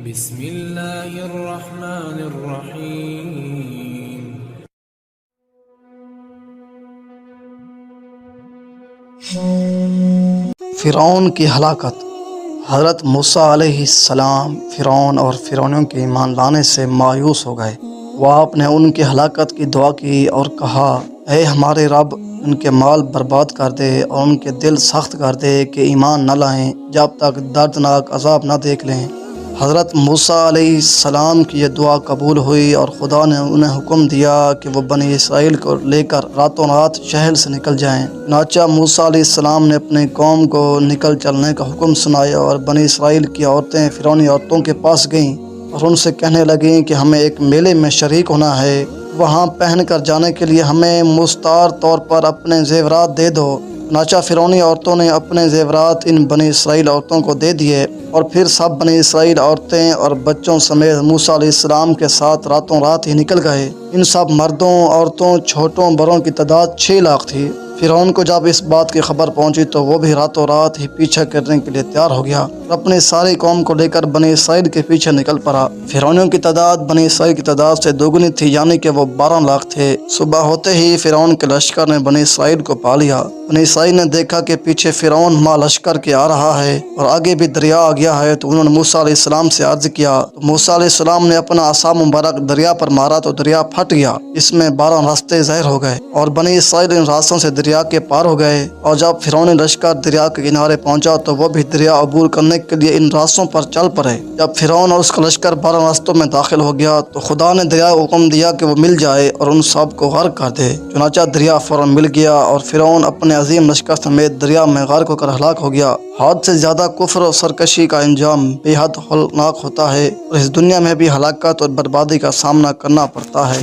بسم الله الرحمن الرحيم. فرعون کی ہلاکت۔ حضرت موسیٰ علیہ السلام فرعون اور فرعونیوں کے ایمان لانے سے مایوس ہو گئے۔ وہ آپ نے ان کی ہلاکت کی دعا کی اور کہا، اے ہمارے رب، ان کے مال برباد کر دے اور ان کے دل سخت کر دے کہ ایمان نہ لائیں جب تک دردناک عذاب نہ دیکھ لیں۔ حضرت موسیٰ علیہ السلام کی یہ دعا قبول ہوئی اور خدا نے انہیں حکم دیا کہ وہ بنی اسرائیل کو لے کر راتوں رات شہر سے نکل جائیں۔ چنانچہ موسیٰ علیہ السلام نے اپنی قوم کو نکل چلنے کا حکم سنایا اور بنی اسرائیل کی عورتیں فرعونی عورتوں کے پاس گئیں اور ان سے کہنے لگیں کہ ہمیں ایک میلے میں شریک ہونا ہے، وہاں پہن کر جانے کے لیے ہمیں مستعار طور پر اپنے زیورات دے دو۔ چنانچہ فرعونی عورتوں نے اپنے زیورات ان بنی اسرائیل عورتوں کو دے دیے اور پھر سب بنی اسرائیل عورتیں اور بچوں سمیت موسیٰ علیہ السلام کے ساتھ راتوں رات ہی نکل گئے۔ ان سب مردوں، عورتوں، چھوٹوں بڑوں کی تعداد 6 لاکھ تھی۔ فرعون کو جب اس بات کی خبر پہنچی تو وہ بھی راتوں رات ہی پیچھا کرنے کے لیے تیار ہو گیا اور اپنی ساری قوم کو لے کر بنی اسرائیل کے پیچھے نکل پڑا۔ فرعونیوں کی تعداد بنی اسرائیل کی تعداد سے دوگنی تھی، یعنی کہ وہ 12 لاکھ تھے۔ صبح ہوتے ہی فرعون کے لشکر نے بنی اسرائیل کو پا لیا۔ بنی اسرائیل نے دیکھا کہ پیچھے فرعون مع لشکر کے آ رہا ہے اور آگے بھی دریا آ گیا ہے، تو انہوں نے موسیٰ علیہ السلام سے عرض کیا۔ تو موسیٰ علیہ السلام نے اپنا عصا مبارک دریا پر مارا تو دریا پھٹ گیا، اس میں 12 راستے ظاہر ہو گئے اور بنی اسرائیل ان راستوں سے دریا کے پار ہو گئے۔ اور جب فرعونی لشکر دریا کے کنارے پہنچا تو وہ بھی دریا عبور کرنے کے لیے ان راستوں پر چل پڑے۔ جب فرعون اور اس کا لشکر 12 راستوں میں داخل ہو گیا تو خدا نے دریا کو حکم دیا کہ وہ مل جائے اور ان سب کو غرق کر دے۔ چنانچہ دریا فوراً مل گیا اور فرعون اپنے عظیم لشکر سمیت دریا میں غرق ہو کر ہلاک ہو گیا۔ حد سے زیادہ کفر اور سرکشی کا انجام بے حد ہولناک ہوتا ہے اور اس دنیا میں بھی ہلاکت اور بربادی کا سامنا کرنا پڑتا ہے۔